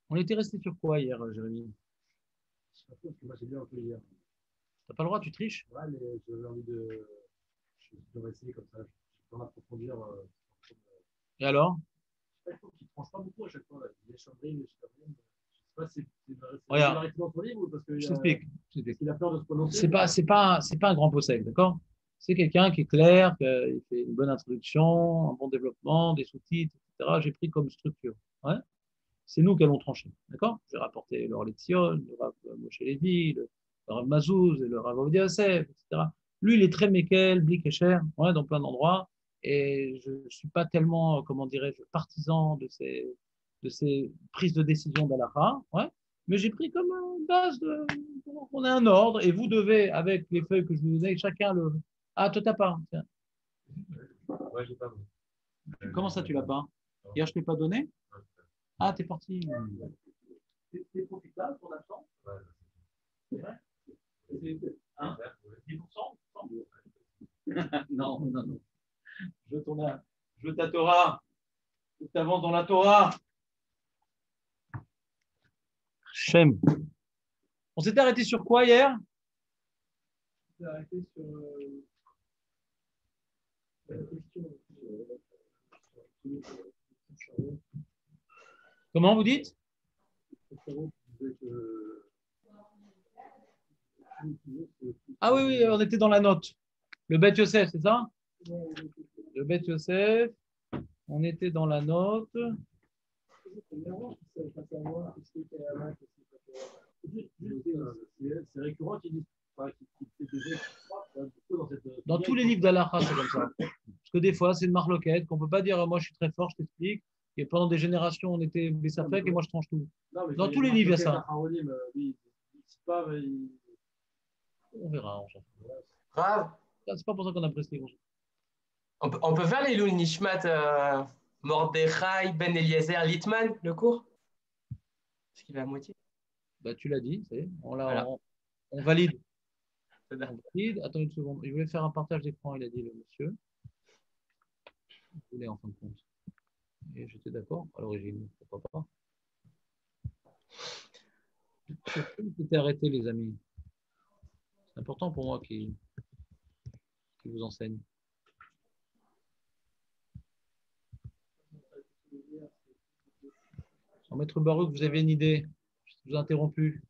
On était resté sur quoi hier, Jérémy? Je sais pas trop, parce que moi j'ai bien un peu hier. T'as pas le droit, tu triches? Ouais, mais j'avais envie de. Je vais essayer comme ça. Je vais en approfondir. Et alors? Je sais pas, il faut qu'il ne tranche pas beaucoup à chaque fois. Là. Les chambrines, les chambrines. Je sais pas si c'est une Regarde, régularité dans son livre ou parce je t'explique. Je t'explique. qu'il a peur de se prononcer. C'est pas un grand pot sec, d'accord? C'est quelqu'un qui est clair, qui fait une bonne introduction, un bon développement, des sous-titres, etc. J'ai pris comme structure. Ouais. C'est nous qui allons trancher, d'accord? J'ai rapporté le Rav Letzion, le Rav Moshe Levi, le Rav Mazouz et le Rav Ovadia Yosef, etc. Lui, il est très Mekel, Blik et Cher, ouais, dans plein d'endroits, et je ne suis pas tellement, comment dirais-je, partisan de ces prises de décision d'Alaha, ouais, mais j'ai pris comme base qu'on a un ordre, et vous devez, avec les feuilles que je vous ai, chacun le. Ah, toi, t'as pas. Tiens. Ouais, j'ai pas. Comment ça, tu l'as pas? Hier, je ne t'ai pas donné? Ah, t'es parti. C'est profitable pour l'instant? Ouais. C'est vrai? Hein? 10%? Non, non, non. Je veux ta Torah. Je t'avance dans la Torah. Shem. On s'était arrêté sur quoi hier? On s'est arrêté sur la question. Comment vous dites? Ah oui, oui, on était dans la note. Le Bet Yosef, c'est ça? Le Bet Yosef. On était dans la note. C'est récurrent qu'ils disent. Dans tous les livres d'Alaha, c'est comme ça. Parce que des fois, c'est une marloquette qu'on ne peut pas dire moi je suis très fort, je t'explique. Et pendant des générations, on était Bessafek et moi je tranche tout. Dans tous les livres, il y a ça. On verra. Grave. C'est pas pour ça qu'on a presté. On peut faire les Louls Nishmat Mordechai Ben Eliezer Littman, le cours? Parce qu'il est à moitié. Bah, tu l'as dit, c'est. Voilà. On valide. On valide. Attends une seconde. Il voulait faire un partage d'écran, il a dit le monsieur. Il voulait en fin de compte. Et j'étais d'accord à l'origine. Pourquoi pas? C'était arrêté, les amis. C'est important pour moi qui vous enseigne. En maître Baruch, vous avez une idée? Je vous ai interrompu.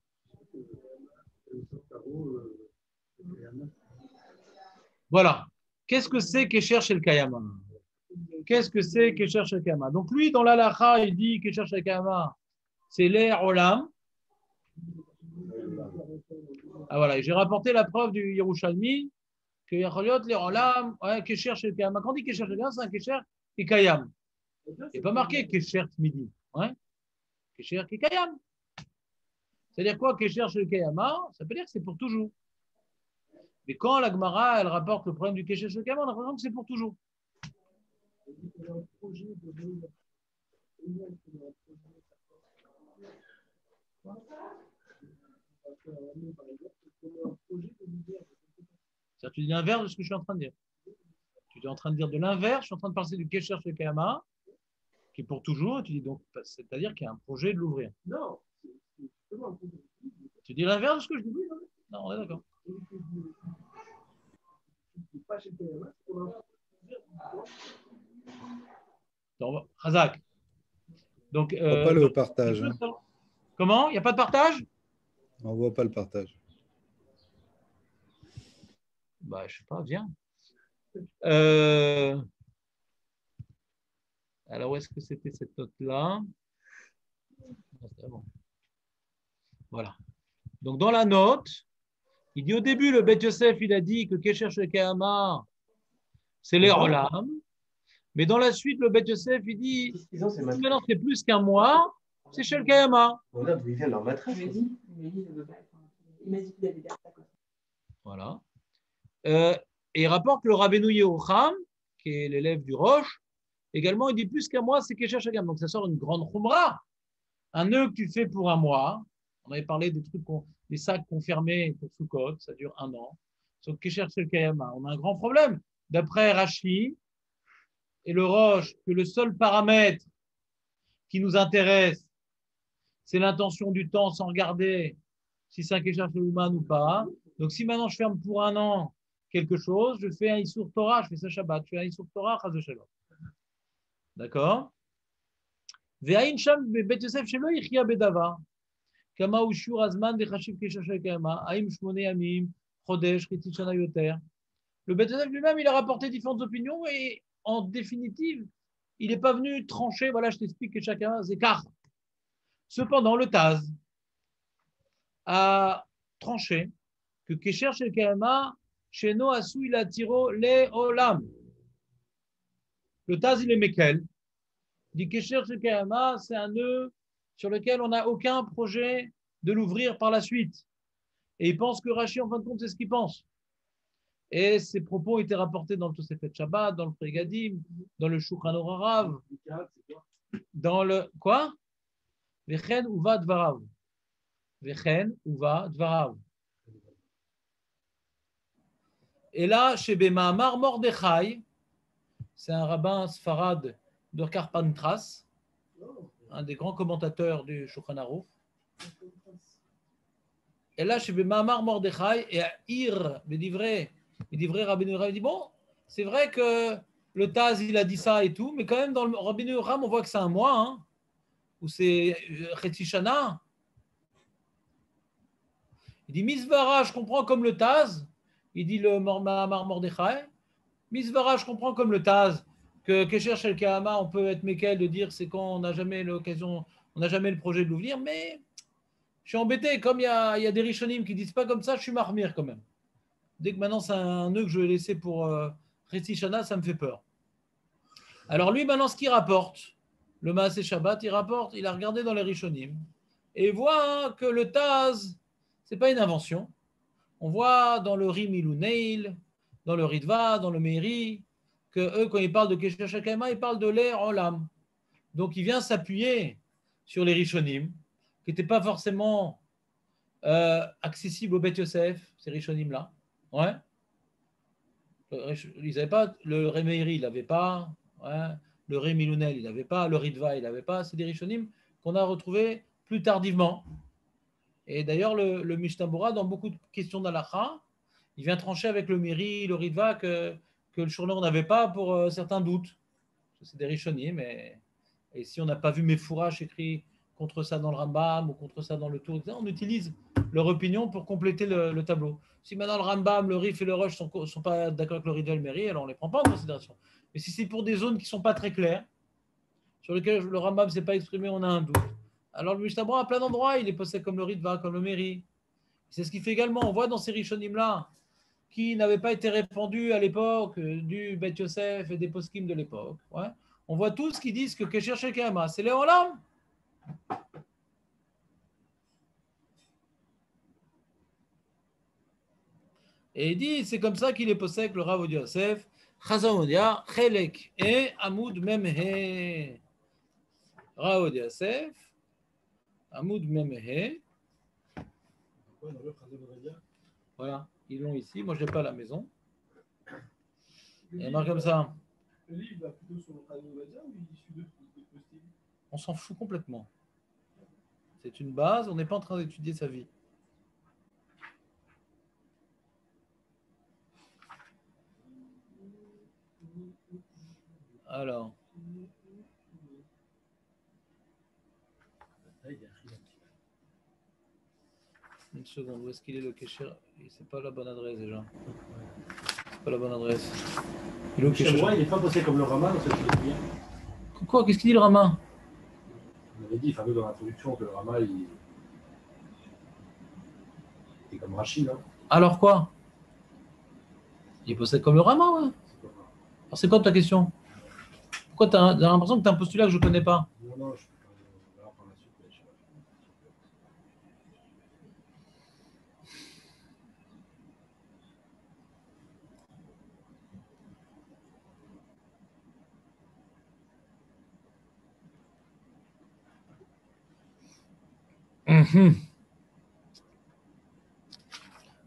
Voilà. Qu'est-ce que c'est Kesher Shel Kayama? Qu'est-ce que c'est Kesher Shel Kayama? Donc lui, dans l'Alacha, il dit Kesher Shel Kayama, c'est l'air Olam. Ah voilà, j'ai rapporté la preuve du Yerushalmi que Yacholiot, l'air Olam, Kesher Shel Kayama. Quand on dit Kesher Shel Kayama, c'est un Kesher qui Kayam. Il n'est pas marqué Kesher Tmidi. Kesher qui Kayam. C'est-à-dire quoi, Kesher Shel Kayama? Ça veut dire que c'est pour toujours. Mais quand la Gemara, elle rapporte le problème du Kesher Shel Kayama, on a l'impression que c'est pour toujours. Tu dis l'inverse de ce que je suis en train de dire. Tu es en train de dire de l'inverse, je suis en train de parler du Kesher Shel Kayama, qui est pour toujours, et tu dis donc, c'est-à-dire qu'il y a un projet de l'ouvrir. Non. Tu dis l'inverse de ce que je dis? Non, on est d'accord. Razak. Donc, on voit pas le partage. Hein. Comment? Il n'y a pas de partage? On ne voit pas le partage. Bah, je ne sais pas, viens. Alors, où est-ce que c'était cette note-là? Bon. Voilà. Donc, dans la note, il dit au début, le Bet Yosef, il a dit que Kesher Shel Kayama, c'est les Olam. Mais dans la suite, le Bet Yosef, il dit maintenant, c'est plus qu'un mois, c'est Shel Kayama. Regarde d'où il vient leur maîtresse. Voilà. Et il rapporte le Rabbeinu Yehocham, qui est l'élève du Roche, également, il dit plus qu'un mois, c'est Kesher Shel Kayama. Donc, ça sort une grande khumra. Un nœud que tu fais pour un mois, on avait parlé des trucs, des sacs confirmés pour Sukkot, ça dure 1 an. Sauf Kesher Shel Kayama, on a un grand problème. D'après Rashi et le Roche, que le seul paramètre qui nous intéresse, c'est l'intention du temps sans regarder si c'est un Kesher Sheluman ou pas. Donc, si maintenant je ferme pour un an quelque chose, je fais un Issour Torah, je fais ça Shabbat, je fais un Issour Torah, Chaz Shalom. D'accord? Ve'ain sham be'bet Yosef shelo yichya bedavar. Kama hu shiur hazman v'chashiv Kesher Shel Kayama, haim shmone yamim, chodesh, chitzit shana yoter. Le Bet Yosef lui-même, il a rapporté différentes opinions et en définitive, il n'est pas venu trancher. Voilà, je t'explique que chacun s'écarte. Cependant, le Taz a tranché que Kesher Shel Kayama, Sheno Asu il attiro le Olam. Le Taz, il est Mekel. Il dit Kesher Shel Kayama, c'est un nœud sur lequel on n'a aucun projet de l'ouvrir par la suite. Et il pense que Rashi, en fin de compte, c'est ce qu'il pense. Et ces propos ont été rapportés dans le Tosefet Shabbat, dans le Prégadim, dans le Shulchan Aruch Harav, dans le quoi? Vechen uva dvarav. Vechen uva dvarav. Et là, chez Bemahamar Mordechai, c'est un rabbin sfarad de Karpantras, un des grands commentateurs du Shulchan Aruch. Et là, chez Bemahamar Mordechai, et à Ir, il dit vrai, Rabbeinu Ram, il dit bon, c'est vrai que le Taz, il a dit ça et tout, mais quand même, dans le Rabbeinu Ram, on voit que c'est un mois, hein, ou c'est Chetzi Shana. Il dit Misvara, je comprends comme le Taz, il dit le Mahamar Mordechai. Misvara, je comprends comme le Taz, que Kesher Shel Kayama, on peut être Mekel de dire c'est quand on n'a jamais l'occasion, on n'a jamais le projet de l'ouvrir, mais je suis embêté, comme il y a des Rishonim qui disent pas comme ça, je suis marmire quand même. Dès que maintenant c'est un nœud que je vais laisser pour Chetzi Shana, ça me fait peur. Alors lui, maintenant, ce qu'il rapporte, le Maaseh Shabbat, il a regardé dans les Rishonim et il voit que le Taz, c'est pas une invention. On voit dans le Rim Iluneil, dans le Ritva, dans le Meiri, que eux, quand ils parlent de Kesher Shel Kayama, ils parlent de l'air Olam. Donc il vient s'appuyer sur les Rishonim, qui n'étaient pas forcément accessibles au Beth Yosef, ces Rishonim-là. Ouais. Ils n'avaient pas, le Remeiri, il n'avait pas, ouais, le Rémilunel, il n'avait pas, le Ritva, il n'avait pas. C'est des Rishonim qu'on a retrouvés plus tardivement. Et d'ailleurs, le Mishnah Bora, dans beaucoup de questions d'Alacha, il vient trancher avec le Miri, le Ritva, que le Shurnor n'avait pas pour certains doutes. C'est des Rishonim, mais et si on n'a pas vu Mefourash écrit contre ça dans le Rambam ou contre ça dans le Tour, on utilise leur opinion pour compléter le tableau. Si maintenant le Rambam, le Rif et le Roche ne sont pas d'accord avec le Ritva et le Meri, alors on ne les prend pas en considération. Mais si c'est pour des zones qui ne sont pas très claires, sur lesquelles le Rambam ne s'est pas exprimé, on a un doute. Alors le Mishnah Bora, à plein d'endroits, il est posé comme le Ritva, comme le Meri. C'est ce qui fait également, on voit dans ces Rishonim-là, qui n'avaient pas été répandus à l'époque du Beth Yosef et des poskim de l'époque. Ouais. On voit tous qui disent que Kesher Shel Kayama, c'est le Olam. Et il dit, c'est comme ça qu'il est posé le Rav Odia Yosef, Chazon Odia, Chelek et Amoud Memhe. Rav Odia Yosef, Amoud Memhe. Voilà, ils l'ont ici. Moi, je n'ai pas à la maison. Il marque comme ça. Le livre va plutôt sur le Chazon Ovadia ou il suit d'autres styles? On s'en fout complètement. C'est une base, on n'est pas en train d'étudier sa vie. Alors. Une seconde, où est-ce qu'il est le Kesher? C'est pas la bonne adresse déjà. C'est pas la bonne adresse. Le Kesher, il n'est pas posé comme le Rama dans cette vie. Quoi? Qu'est-ce qu'il dit le Rama? On avait dit, fameux dans l'introduction, que le Rama, il est comme Rachid, hein. Alors quoi? Il est posé comme le Rama, ouais. Alors c'est quoi ta question? Pourquoi tu as l'impression que tu as un postulat que je ne connais pas? Non, je peux pas. Par la suite, je sais pas.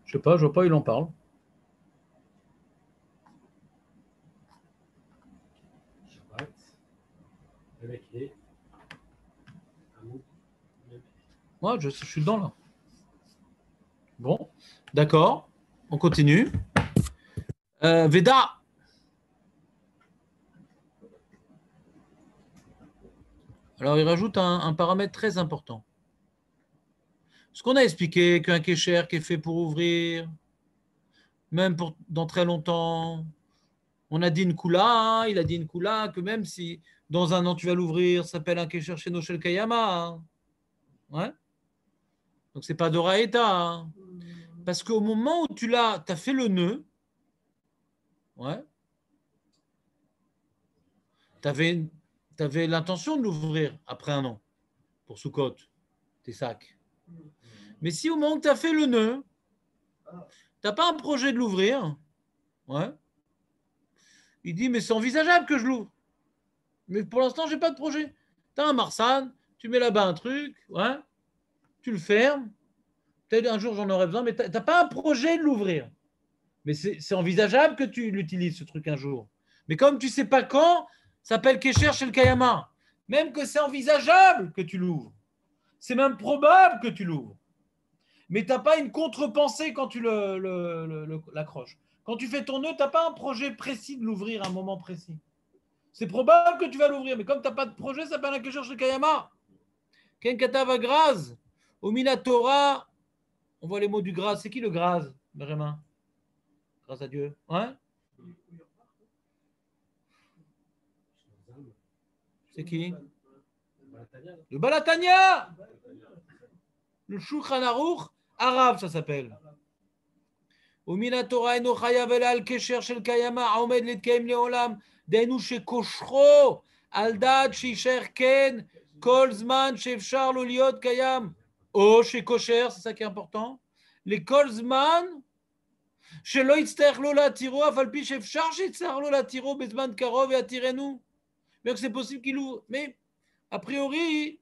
Je sais pas, je vois pas, il en parle. Shabbat. Le mec, il est. Amoud. Moi, je suis dedans là. Bon, d'accord. On continue. Veda. Alors, il rajoute un paramètre très important. Ce qu'on a expliqué, qu'un kécher qui est fait pour ouvrir, même dans très longtemps, on a dit une kula, hein, il a dit une kula, que même si dans un an tu vas l'ouvrir, ça s'appelle un kécher chez Noshel Kayama. Hein. Ouais. Donc, c'est pas d'Oraïta. Hein. Parce qu'au moment où tu as fait le nœud, ouais, tu avais l'intention de l'ouvrir après un an pour Soukot, tes sacs. Mais si au moment où tu as fait le nœud, tu n'as pas un projet de l'ouvrir, ouais, il dit mais c'est envisageable que je l'ouvre. Mais pour l'instant, je n'ai pas de projet. Tu as un Marsan, tu mets là-bas un truc, ouais, tu le fermes. Peut-être un jour j'en aurai besoin, mais tu n'as pas un projet de l'ouvrir. Mais c'est envisageable que tu l'utilises, ce truc, un jour. Mais comme tu ne sais pas quand, ça s'appelle Kesher chez le Kayama. Même que c'est envisageable que tu l'ouvres. C'est même probable que tu l'ouvres. Mais tu n'as pas une contre-pensée quand tu l'accroches. Quand tu fais ton nœud, tu n'as pas un projet précis de l'ouvrir à un moment précis. C'est probable que tu vas l'ouvrir, mais comme tu n'as pas de projet, ça s'appelle un Kesher chez le Kayama. Ken Katava Graz, au Minatora, on voit les mots du Graz. C'est qui le Graz, Benjamin? Grâce à Dieu. Ouais. C'est qui? Le Balatania. Le Shulchan Aruch arabe, ça s'appelle. ומן התורה אינו חייב אלא על קשר של קיימא העומד להתקיים לעולם, דהיינו שכושרו על דעת שישאר כן כל זמן שאפשר לו להיות קיים, או שקושר, c'est ça qui est important, לכל זמן שלא יצטרך לו להתירו, אף על פי שאפשר שיצטרך לו להתירו בזמן קרוב ויתירנו. Mais c'est possible qu'il ouvre. Mais a priori,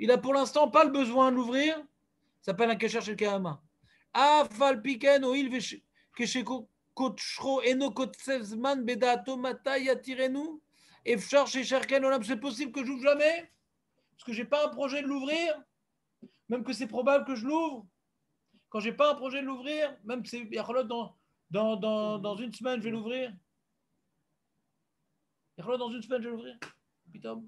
il a pour l'instant pas le besoin de l'ouvrir. Ça s'appelle un kesher shel kayama. אף על פי כן, הואיל כשקודשו אינו קוצב זמן בדעתו מתי יתירנו, אפשר שישאר כן עולם. C'est possible que j'ouvre jamais, parce que j'ai pas un projet de l'ouvrir, même que c'est probable que je l'ouvre. Quand j'ai pas un projet de l'ouvrir, même que c'est dans une semaine, je vais l'ouvrir. Dans une semaine, je vais l'ouvrir. Putain.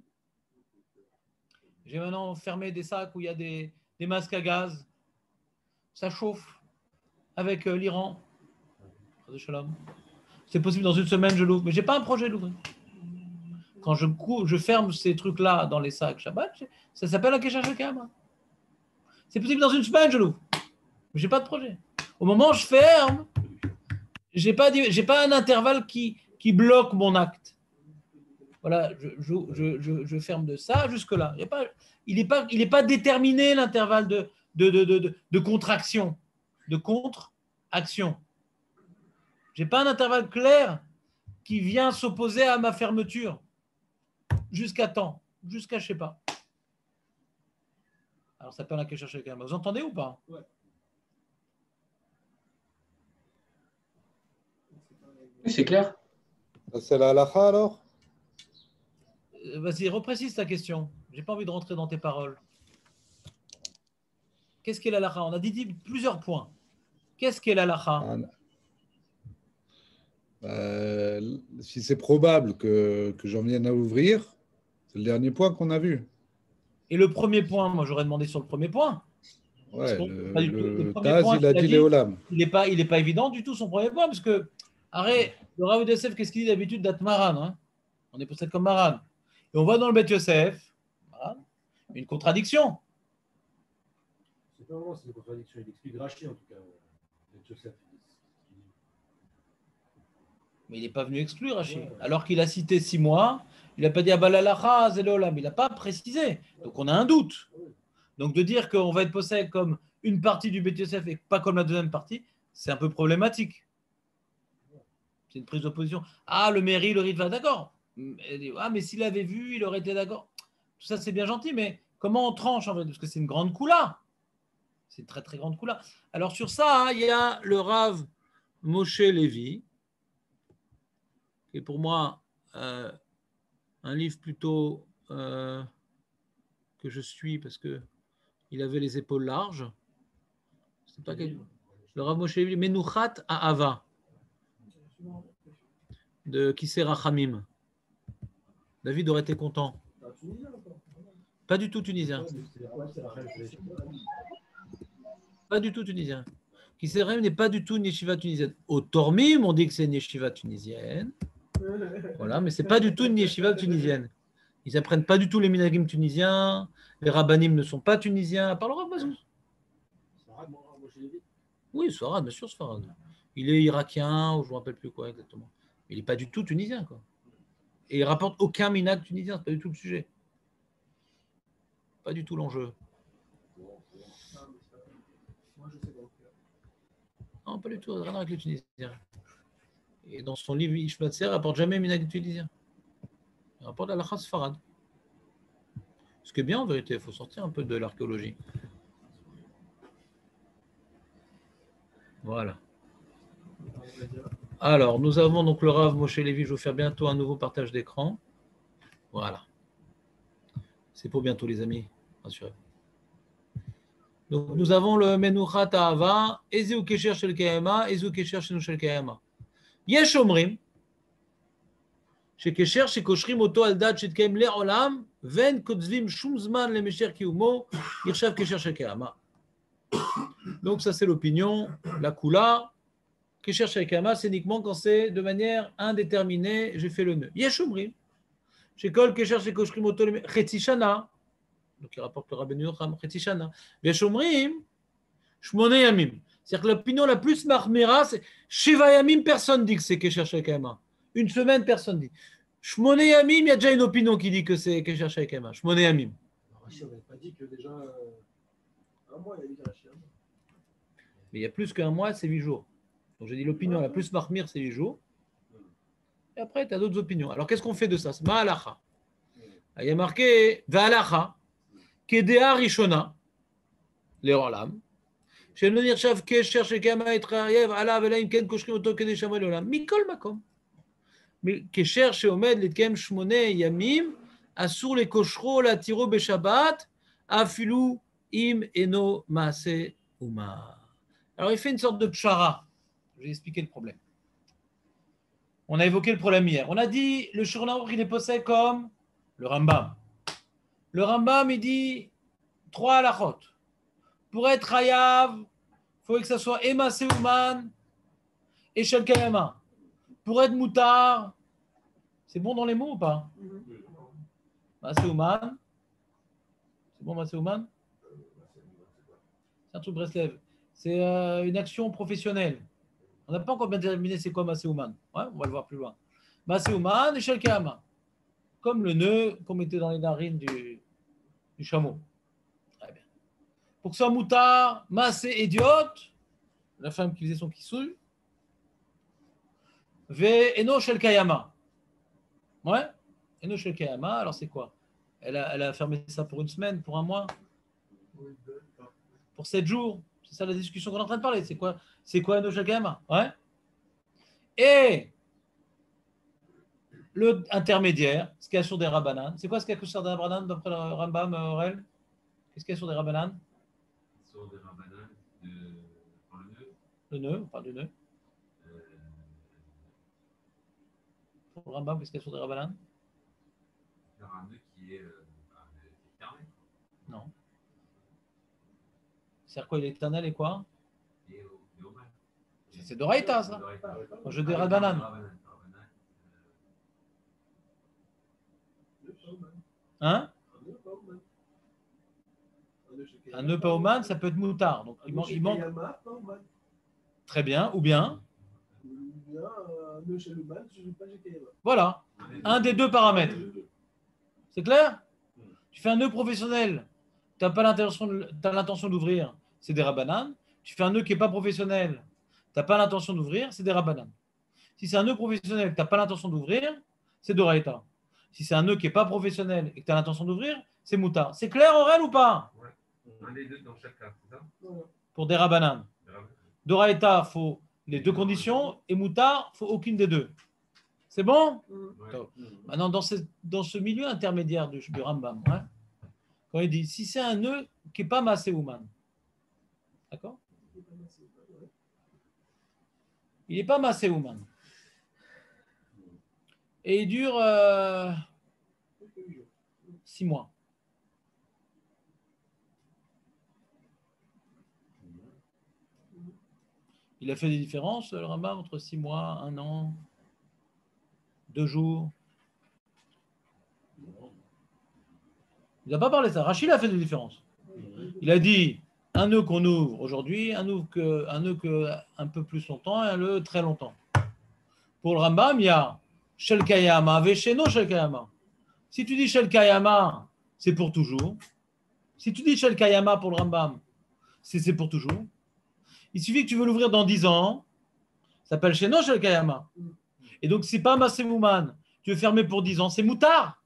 J'ai maintenant fermé des sacs où il y a des masques à gaz. Ça chauffe avec l'Iran. C'est possible dans une semaine, je l'ouvre. Mais je n'ai pas un projet de l'ouvrir. Quand je ferme ces trucs-là dans les sacs Shabbat, ça s'appelle un Kesher shel Kayama. C'est possible dans une semaine, je l'ouvre. Mais je n'ai pas de projet. Au moment où je ferme, j'ai pas un intervalle qui bloque mon acte. Voilà, je ferme de ça jusque-là. Il n'est pas déterminé l'intervalle de contraction, de contre-action. Je n'ai pas un intervalle clair qui vient s'opposer à ma fermeture. Jusqu'à temps, jusqu'à je ne sais pas. Alors ça s'appelle un Kesher shel Kayama. Vous entendez ou pas? Ouais. C'est clair. C'est la halakha alors? Vas-y, reprécise ta question. Je n'ai pas envie de rentrer dans tes paroles. Qu'est-ce qu'est l'halakha? On a dit plusieurs points. Qu'est-ce qu'est l'halakha? Si c'est probable que j'en vienne à ouvrir, c'est le dernier point qu'on a vu. Et le premier point, moi j'aurais demandé sur le premier point. Ouais, Le premier Taz, point, il a dit Léolam. Il n'est pas évident du tout son premier point, parce que, arrête, le Rav Yosef, qu'est-ce qu'il dit d'habitude d'Atmaran, hein? On est possède comme Maran. Et on voit dans le Bet Yosef une contradiction. C'est pas vraiment, c'est une contradiction. Il explique Rachi en tout cas. Bet Yosef. Mais il n'est pas venu exclure Rashi. Alors qu'il a cité 6 mois, il n'a pas dit Abalalacha, Zelolam. Il n'a pas précisé. Donc on a un doute. Donc de dire qu'on va être possède comme une partie du Bet Yosef et pas comme la deuxième partie, c'est un peu problématique. C'est une prise d'opposition. Ah, le Méri, le Ritva, d'accord. Ah, mais s'il avait vu, il aurait été d'accord. Tout ça, c'est bien gentil, mais comment on tranche en fait? Parce que c'est une grande coula. C'est une très très grande coula. Alors sur ça, hein, il y a le Rav Moshe Levi, qui est pour moi un livre plutôt que je suis, parce que il avait les épaules larges. C'est pas quel... Le Rav Moshe Levi, Menuchat Ahava de Kisser Rachamim. David aurait été content. Pas du tout tunisien. Pas du tout tunisien. Kisser Rachamim n'est pas du tout une yeshiva tunisienne. Au Tormim, on dit que c'est une yeshiva tunisienne. Voilà, mais c'est pas du tout une yeshiva tunisienne. Ils apprennent pas du tout les minagim tunisiens. Les rabbanim ne sont pas tunisiens. Par le Rav Mazouz. Oui, Sfarad, bien sûr, Sfarad. Il est irakien, ou je ne me rappelle plus quoi exactement. Il n'est pas du tout tunisien, quoi. Et il ne rapporte aucun minag tunisien, ce n'est pas du tout le sujet. Pas du tout l'enjeu. Non, pas du tout, rien avec les Tunisiens. Et dans son livre, Ishmatser, il ne rapporte jamais minag tunisien. Il rapporte la Lachat Sfarad. Ce qui est bien, en vérité, il faut sortir un peu de l'archéologie. Voilà. Alors, nous avons donc le Rav Moshe Levi. Je vais faire bientôt un nouveau partage d'écran. Voilà. C'est pour bientôt, les amis. Rassurez-vous. Donc, nous avons le Menuchat Ahava, Ezeu Kesher Shel Kayama, Ezeu Kesher Shenu Shel Kayama. Yesh Omrim, Shekesher Shekoshrim Oto Al Dat Shetkaim Le'olam, Ven Kotzvim Shum Zman Lemesher Kiyumo, Yirshav Kesher Shel Kayama. Donc, ça, c'est l'opinion, la Kula. Kesher Shel Kayama, c'est uniquement quand c'est de manière indéterminée, j'ai fait le nœud. Yesh Omrim, Shekol Kesher Shekoshrim Oto Chetzi Shana. Donc, il rapporte le Rabbeinu Yocham, Chetzi Shana. Yesh Omrim, Shmone Yamim. C'est-à-dire que l'opinion la plus marmera, c'est Shiva Yamim, personne dit que c'est Kesher Shel Kayama. Une semaine, personne dit. Shmone Yamim, il y a déjà une opinion qui dit que c'est Kesher Shel Kayama. Shmone Yamim. Rachid, on n'avait pas dit que déjà un mois, il y a eu Rachid. Mais il y a plus qu'un mois, c'est 8 jours. Donc j'ai dit l'opinion la plus marmire, c'est 8 jours. Et après, tu as d'autres opinions. Alors qu'est-ce qu'on fait de ça? C'est Ma'alacha. Il y a marqué Va'alacha, Kedea Rishona, Le'olam. שלא נחשב קשר שקיימה התחייב עליו אלא אם כן קושרים אותו כדי שמע לעולם. מכל מקום. קשר שעומד להתקיים 8 ימים, אסור לקושרו להתירו בשבת, אפילו אם אינו מעשה אומה. Alors il fait une sorte de pshara. Je vais expliquer le problème. On a évoqué le problème hier. On a dit le Shulchan Aruch il est posé comme le Rambam. Le Rambam il dit 3 halachot. Pour être Hayav, il faut que ça soit Ema Seuman et Shel Kayama. Pour être Moutar, c'est bon dans les mots ou pas? Maseuman. C'est bon Maseuman? C'est un truc Breslev. C'est une action professionnelle. On n'a pas encore bien déterminé c'est quoi Maseuman. Ouais, on va le voir plus loin. Maseuman et Shel Kayama. Comme le nœud qu'on mettait dans les narines du chameau. Pour que ce soit moutar, massé, idiote, la femme qui faisait son kissou, ve eno shel kayama. Ouais, eno shel kayama, alors c'est quoi? Elle a fermé ça pour une semaine, pour un mois, pour 7 jours. C'est ça la discussion qu'on est en train de parler. C'est quoi eno shel kayama? Ouais. Et le intermédiaire, ce qu'il y a sur des rabbanan. C'est quoi ce qu'il y a sur des rabbanan d'après le Rambam, Aurel? Qu'est-ce qu'il y a sur des rabbanan? Des rabbanan pour le nœud. Le nœud, on parle du nœud. Pour le Rambam, qu'est-ce qu'il y a sur des rabbanan? Faire un nœud qui est éternel. Non. C'est quoi? Il est éternel et quoi? Et au mal. C'est d'Oraïta, ça. Moi, je dis rabbanan. Hein? Un nœud pas oman, ça peut être moutard. Donc il manque. Très bien. Ou bien. Voilà. Un des 2 paramètres. C'est clair? Tu fais un nœud professionnel, tu n'as pas l'intention d'ouvrir, c'est des rabbanan. Tu fais un nœud qui n'est pas professionnel, tu n'as pas l'intention d'ouvrir, c'est des rabbanan. Si c'est un nœud professionnel que tu n'as pas l'intention d'ouvrir, c'est d'oraïta. Si c'est un nœud qui n'est pas professionnel et que tu as l'intention d'ouvrir, c'est moutard. C'est clair, Aurel, ou pas? Un des 2 dans chaque cas, c'est ça? Pour des rabbanan. Doraïta, il faut les 2 conditions et moutard, il faut aucune des 2. C'est bon? Maintenant, dans ce milieu intermédiaire du Rambam, hein, quand il dit si c'est un nœud qui n'est pas Maaseh Ouman. D'accord? Il n'est pas Maaseh Ouman. Et il dure 6 mois. Il a fait des différences, le Rambam, entre 6 mois, 1 an, 2 jours. Il n'a pas parlé de ça. Rachid a fait des différences. Il a dit un nœud qu'on ouvre aujourd'hui, un nœud un peu plus longtemps et un nœud très longtemps. Pour le Rambam, il y a Shel Kayama, Vesheno Shel Kayama. Si tu dis Shel Kayama, c'est pour toujours. Si tu dis Shel Kayama pour le Rambam, c'est pour toujours. Il suffit que tu veux l'ouvrir dans 10 ans, ça s'appelle Sheno Shel Kayama. Et donc, c'est pas Maaseh Ouman, tu veux fermer pour 10 ans, c'est moutard.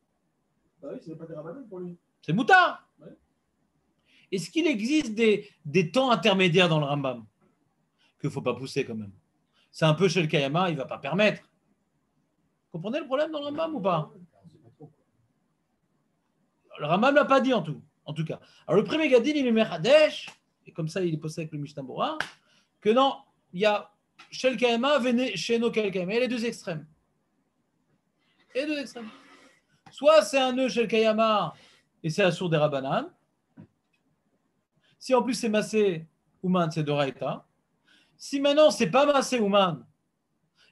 Bah oui, c'est pas des rabbins pour lui. C'est moutard. Ouais. Est-ce qu'il existe des temps intermédiaires dans le Rambam qu'il ne faut pas pousser quand même? C'est un peu chez le Kayama, il ne va pas permettre. Vous comprenez le problème dans le Rambam ou pas? Le Rambam ne l'a pas dit en tout cas. Alors le premier Gadin, il est Mechadesh, et comme ça il est posé avec le Mishnah Bora, que non, il y a chez le Kayama, chez nos Kayama, il y a les deux extrêmes. Et deux extrêmes. Soit c'est un nœud chez le Kayama et c'est Asur des Rabbanan. Si en plus c'est Maaseh Ouman, c'est Doraita. Si maintenant c'est pas Maaseh Ouman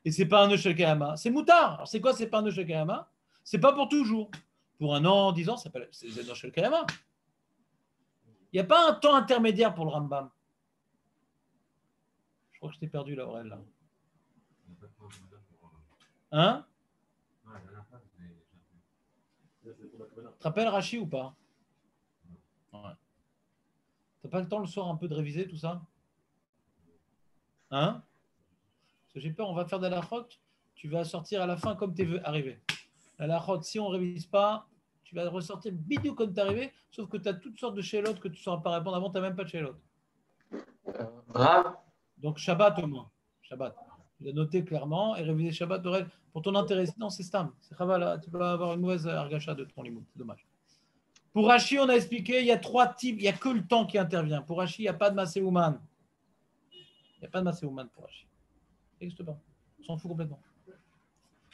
et c'est pas un nœud chez le Kayama, c'est Moutard. Alors c'est quoi, c'est pas un nœud chez le Kayama? C'est pas pour toujours. Pour 1 an, 10 ans, c'est un nœud chez le Kayama. Il n'y a pas un temps intermédiaire pour le Rambam. Je crois que je t'ai perdu là, Aurel. Là. Hein? Tu te rappelles Rachi ou pas? Ouais. T'as pas le temps le soir un peu de réviser tout ça? Hein? Parce que j'ai peur, on va faire de la route, tu vas sortir à la fin comme tu es arrivé. La route, si on ne révise pas, tu vas ressortir bidou comme tu es arrivé, sauf que tu as toutes sortes de chélotes que tu ne sauras pas répondre avant, tu n'as même pas de chélotes. Grave. Donc Shabbat au moins. Shabbat. Tu l'as noté clairement et réviser Shabbat pour ton intérêt. Non, c'est Stam. C'est Chaval, tu vas avoir une mauvaise argacha de ton limoud. C'est dommage. Pour Rashi, on a expliqué, il y a 3 types, il n'y a que le temps qui intervient. Pour Rashi, il n'y a pas de Maaseh Ouman. Il n'y a pas de Maaseh Ouman pour Rashi. Ça n'existe pas. On s'en fout complètement.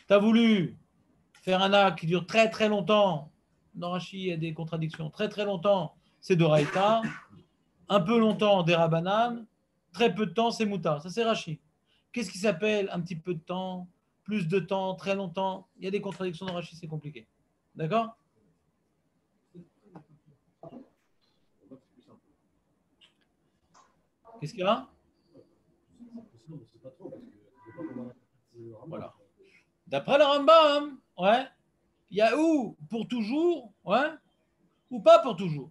Tu as voulu faire un acte qui dure très très longtemps. Dans Rashi, il y a des contradictions. Très très longtemps, c'est Doraïta. Un peu longtemps, des Rabbanan. Très peu de temps, c'est Mouta. Ça, c'est Rashi. Qu'est-ce qui s'appelle un petit peu de temps, plus de temps, très longtemps? Il y a des contradictions dans Rashi, c'est compliqué. D'accord? Qu'est-ce qu'il y a? Voilà. D'après le Rambam, ouais, il y a ou pour toujours, ouais, ou pas pour toujours.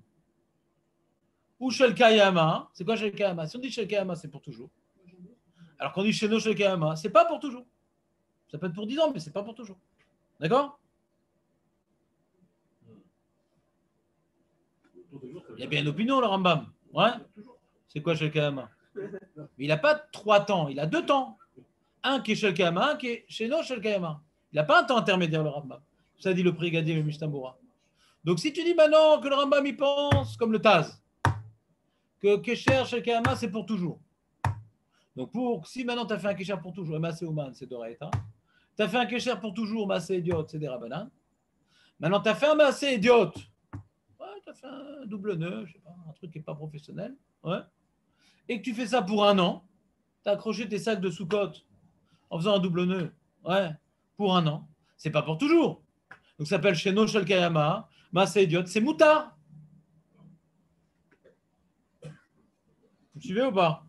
Ou Shel Kayama, c'est quoi Shel Kayama? Si on dit Shel Kayama, c'est pour toujours. Alors qu'on dit chez nous Shel Kayama, c'est pas pour toujours. Ça peut être pour 10 ans, mais c'est pas pour toujours. D'accord? Il y a bien une opinion, le Rambam. Ouais. C'est quoi Shel Kayama? Mais il n'a pas 3 temps, il a 2 temps. Un qui est Shel Kayama, un qui est chez nous Shel Kayama. Il n'a pas un temps intermédiaire, le Rambam. Ça dit le Pri Gadi et le Mishnah Bora. Donc si tu dis maintenant que le Rambam y pense, comme le Taz, que Kesher Shel Kayama, c'est pour toujours. Donc si maintenant tu as fait un Kesher pour toujours, et Maaseh Ouman, c'est Doraïta. Tu as fait un Kesher pour toujours, Maaseh Idiot, c'est des Rabbanan. Maintenant tu as fait un Maaseh Idiot. Ouais, tu as fait un double nœud, je sais pas, un truc qui n'est pas professionnel. Ouais. Et que tu fais ça pour 1 an, tu as accroché tes sacs de Soukot en faisant un double nœud, ouais, pour 1 an. C'est pas pour toujours. Donc ça s'appelle Sheno Shel Kayama, Maaseh Idiot, c'est Moutar. Vous suivez ou pas?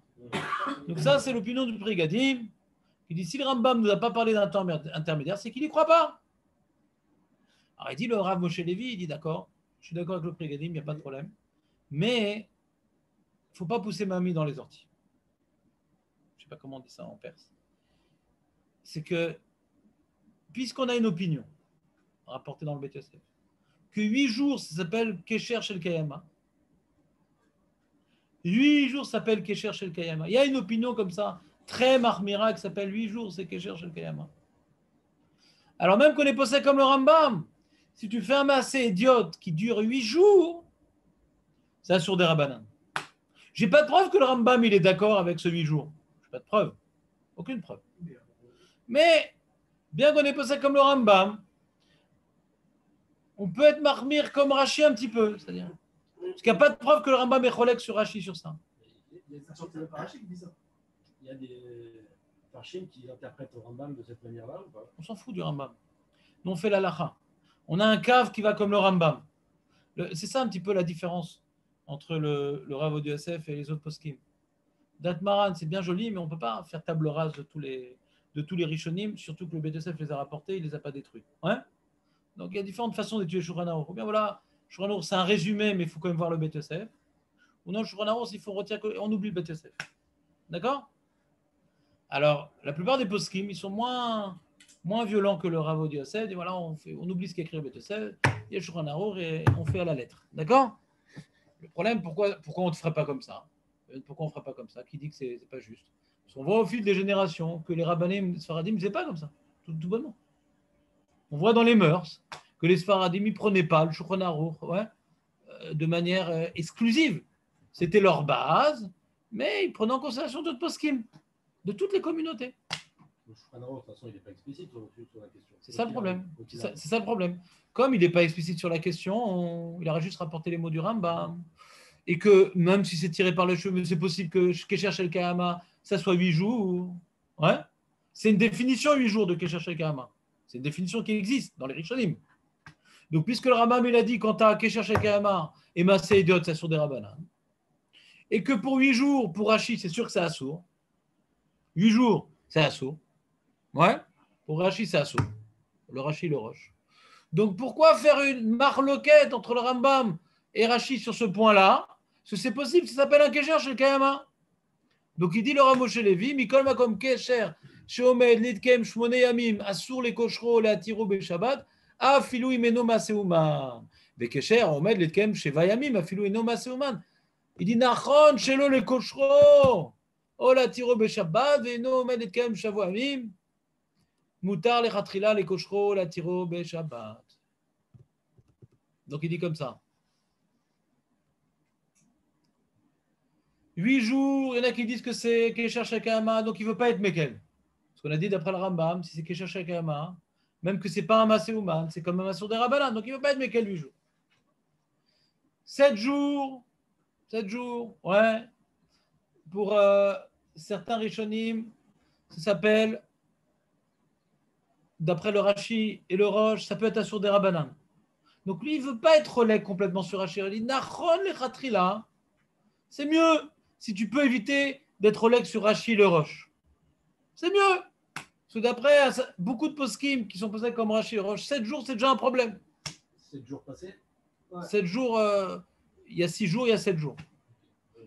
Donc ça, c'est l'opinion du Pri Gadim, qui dit si le Rambam ne nous a pas parlé d'un temps intermédiaire, c'est qu'il n'y croit pas. Alors il dit, le Rav Moshe Levi, il dit d'accord, je suis d'accord avec le Pri Gadim, il n'y a pas de problème, mais il ne faut pas pousser mamie dans les orties. Je ne sais pas comment on dit ça en perse. C'est que, puisqu'on a une opinion, rapportée dans le Beth Yosef, que 8 jours, ça s'appelle Kesher Shel Kayama. 8 jours s'appelle Kesher Shel Kayama. Il y a une opinion comme ça, très marmira, qui s'appelle 8 jours, c'est Kesher Shel Kayama. Alors même qu'on est posé comme le Rambam, si tu fais un Maaseh Idiot qui dure 8 jours, C'est Assur des Rabbanan. J'ai pas de preuve que le Rambam il est d'accord avec ce 8 jours. J'ai pas de preuve. Aucune preuve. Mais, bien qu'on ait pas ça comme le Rambam, on peut être marmire comme Rashi un petit peu. C'est-à-dire, parce qu'il n'y a pas de preuve que le Rambam est cholek sur Rashi sur ça. Il y a certains parachim qui disent ça. Il y a des parachim qui interprètent le Rambam de cette manière-là ou pas? On s'en fout du Rambam. Nous, on fait la lacha. On a un cave qui va comme le Rambam. C'est ça un petit peu la différence entre le Rav Ovadia Yosef et les autres poskim. Datmaran, c'est bien joli, mais on ne peut pas faire table rase de tous les Rishonim, surtout que le Beit Yosef les a rapportés, il ne les a pas détruits. Ouais, donc il y a différentes façons d'étudier Shulchan Aruch. Ou bien voilà, Shulchan Aruch, c'est un résumé, mais il faut quand même voir le Beit Yosef. Ou non, Shulchan Aruch, il faut retirer on oublie le Beit Yosef. D'accord? Alors, la plupart des poskim, ils sont moins violents que le Rav Ovadia Yosef. Et voilà, on oublie ce qu'écrit le Beit Yosef, il y a Shulchan Aruch et on fait à la lettre. D'accord? Le problème, pourquoi on ne te ferait pas comme ça? Pourquoi on ne ferait pas comme ça? Qui dit que ce n'est pas juste? Parce qu'on voit au fil des générations que les rabbanim, les sfaradim, ne faisaient pas comme ça, tout bonnement. On voit dans les mœurs que les sfaradim ne prenaient pas le Shulchan Aruch de manière exclusive. C'était leur base, mais ils prenaient en considération d'autres poskim, de toutes les communautés. Le Shulchan Aruch, de toute façon, il n'est pas explicite sur la question. C'est ça le problème. C'est ça le problème. Comme il n'est pas explicite sur la question, il aurait juste rapporté les mots du Rambam. Et que même si c'est tiré par les cheveux, c'est possible que Kesher Shel Kahama, ça soit 8 jours. Ouais. C'est une définition 8 jours de Kesher Shel Kahama. C'est une définition qui existe dans les Rishonim. Donc, puisque le Rambam il a dit quand tu as Kesher Shel Kahama et Maaseh Idiot, c'est sur des Rabbanan. Et que pour 8 jours, pour Rashi, c'est sûr que c'est Assour. 8 jours, c'est Assour. Ouais. Pour Rashi, c'est Assour. Le Rashi, le Roche. Donc, pourquoi faire une marloquette entre le Rambam et Rashi sur ce point-là? Parce que c'est possible, ça s'appelle un Kesher chez le Kayama. Donc il dit le Rav Moshe Levi, Mikol Makom Kesher, Sheomed, Lidkem, Shmone Yamim, Asur les Koshro, les Atiro, Beshabbat, Afilu Imeno Maseuman. Bekesher, Omed, Lidkem, Sheva Yamim, Afilu Imeno Maseuman. Il dit Nachon, Shelo les Koshro, O la Atiro, Beshabbat, Veno, Omed, Lidkem, Shavo Yamim, Mutar, les Chatrila, les Koshro, la Atiro, Beshabbat. Donc il dit comme ça. 8 jours, il y en a qui disent que c'est Kesher Shekayama, donc il ne veut pas être Mekel. Parce qu'on a dit d'après le Rambam, si c'est Kesher Shekayama, même que ce n'est pas un Maaseh c'est comme un Assur des Rabbanan, donc il ne veut pas être Mekel 8 jours. 7 jours, ouais. Pour certains Rishonim, ça s'appelle, d'après le Rashi et le Roche, ça peut être Assur des Rabbanan. Donc lui, il ne veut pas être relais complètement sur Rashi. Il dit Nachon le Khatrila, c'est mieux si tu peux éviter d'être relais sur Rashi et le Roche. C'est mieux. Parce que d'après beaucoup de poskim qui sont posés comme Rashi et Roche, 7 jours, c'est déjà un problème. 7 jours passés? Ouais. 7 jours, il y a 6 jours, il y a 7 jours.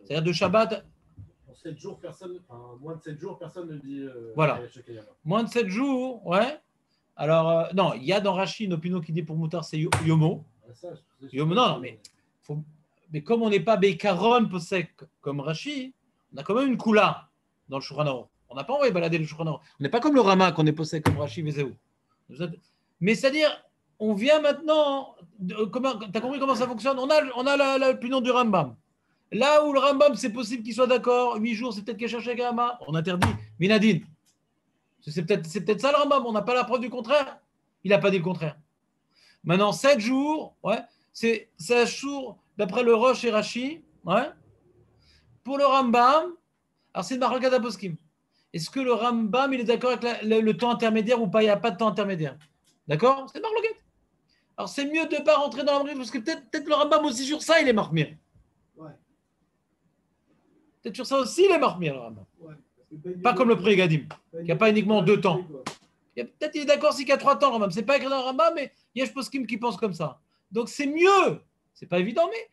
C'est-à-dire de Shabbat. En 7 jours, moins de 7 jours, personne ne dit. Voilà. Moins de 7 jours, ouais. Alors, non, il y a dans Rashi une opinion qui dit pour Moutar, c'est Yomo. Yomo, non, mais comme on n'est pas Beikaron Posek comme Rashi, on a quand même une Kula dans le Shulchan Aruch. On n'a pas envoyé balader le Shulchan Aruch. On n'est pas comme le Rama qu'on est Posek comme Rashi Vezéou. Mais c'est-à-dire, on vient maintenant. Tu as compris comment ça fonctionne? On a l'opinion du Rambam. Là où le Rambam, c'est possible qu'il soit d'accord, 8 jours, c'est peut-être qu'il cherche Gama. On interdit Minadin. C'est peut-être ça le Rambam. On n'a pas la preuve du contraire. Il n'a pas dit le contraire. Maintenant, 7 jours, ouais, c'est un jour. D'après le Roche et Rashi, ouais. Pour le Rambam, alors c'est une marloquette poskim. Est-ce que le Rambam il est d'accord avec le temps intermédiaire ou pas? Il n'y a pas de temps intermédiaire. D'accord? C'est une marloquette. Alors c'est mieux de ne pas rentrer dans la marloquette parce que peut-être le Rambam aussi sur ça il est marmire. Ouais. Peut-être sur ça aussi il est marmire le Rambam. Ouais. Pas comme le Pri Gadim, qui n'a pas uniquement 2 temps. Peut-être il est d'accord s'il y a 3 temps le Rambam. C'est pas écrit dans le Rambam, mais il y a poskim qui pense comme ça. Donc c'est mieux. C'est pas évident, mais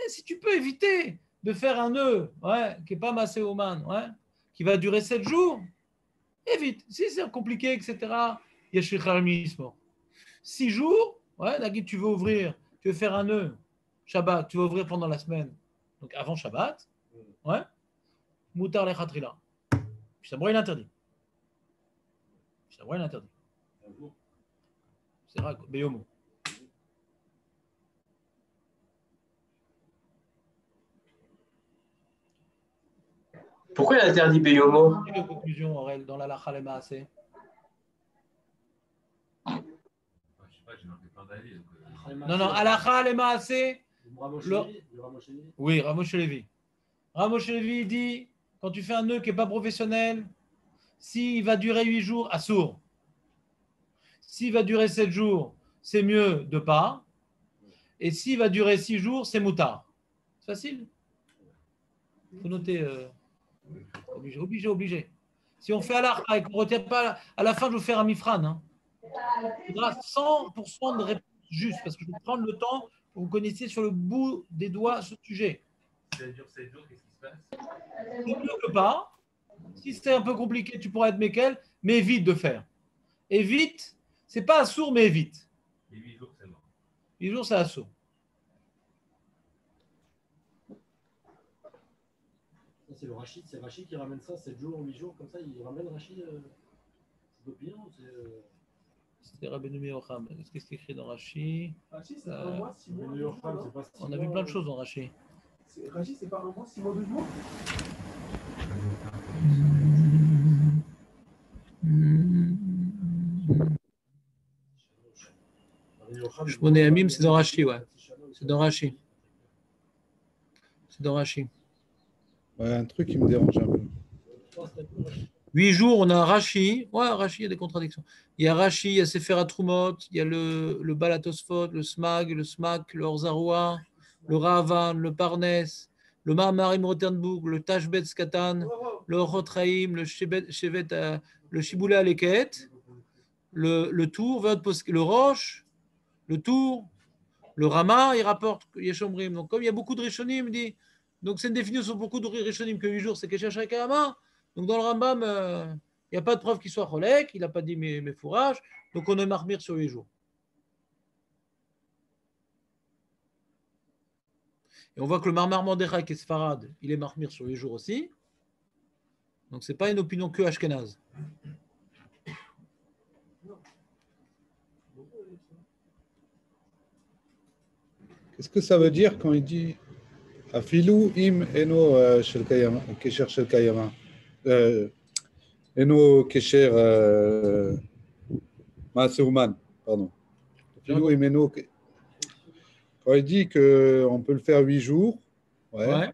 si tu peux éviter de faire un nœud, ouais, qui n'est pas Maaseh Ouman, ouais, qui va durer 7 jours, évite. Si c'est compliqué, etc., il y a Shecharimisme. 6 jours, ouais, Nagui, tu veux faire un nœud, Shabbat, tu veux ouvrir pendant la semaine, donc avant Shabbat, ouais, Moutar le Khatrila. Puis ça il interdit. C'est vrai, Beyomo. Pourquoi il interdit Beyomo? Quelle est la conclusion, Aurel, dans la Lacha le Maaseh? Enfin, je sais pas, j'ai marqué plein d'avis. Non, non, Halacha le Maaseh. Le Ramosheni. Oui, Ramoshe Levi. Ramoshe Levi dit, quand tu fais un nœud qui n'est pas professionnel, s'il va durer 8 jours, assourd. S'il va durer 7 jours, c'est mieux de pas. Et s'il va durer 6 jours, c'est moutard. C'est facile. Il faut noter. Obligé. Si on fait Halacha et qu'on ne retient pas, à la fin, je vais vous faire un mifran. Hein. Il faudra 100% de réponse juste, parce que je vais prendre le temps pour que vous connaissiez sur le bout des doigts ce sujet. Si ça dure 7 jours, qu'est-ce qui se passe? C'est mieux que pas. Si c'est un peu compliqué, tu pourras être Mekel, mais évite de faire. Évite, c'est pas assourd, mais évite. Les 8 jours, c'est mort. 8 jours, c'est assourd. C'est le Rachid, c'est Rachid qui ramène ça 7 jours, 8 jours, comme ça, il ramène Rachid. C'est d'opinion, C'était Rabbeinu Yocham. Qu'est-ce qui est écrit dans Rashi? Rachid, c'est un mois, 6 mois, 12 mois, non? On a vu plein de choses dans Rashi. Rachid, c'est pas un mois, 6 mois, 12 mois? Shmoné Amim, c'est dans Rashi, ouais. C'est dans Rashi. C'est dans Rashi. Ouais, un truc qui me dérange un peu. 8 jours, on a Rashi. Ouais, Rashi, il y a des contradictions. Il y a Rashi, il y a Sefer HaTrumot, il y a le Balatosphot, le Smag, le Orzaroua, le Ravan, le Parnes, le Mahamarim Roternbourg, le Tashbet Skatan, le Chotraim, le Shevet, le Shiboula Aleket, le Tour, le Roche, le Tour, le Rama, il rapporte Yeshomrim. Donc, comme il y a beaucoup de Rishonim, il dit. Donc, c'est une définition sur beaucoup de Rishonim que 8 jours, c'est Kesher Shekayama. Donc, dans le Rambam, il n'y a pas de preuve qu'il soit Cholek, il n'a pas dit mes fourrages. Donc, on est marmire sur 8 jours. Et on voit que le Marmar Mordechai qui est Sfarad, il est marmire sur 8 jours aussi. Donc, ce n'est pas une opinion que Ashkenaz. Qu'est-ce que ça veut dire quand il dit Afilou im eno shel kayama, kesher shel kayama, eno kesher maaseuman, pardon. Afilou im eno. Quand il dit qu'on peut le faire 8 jours, ouais.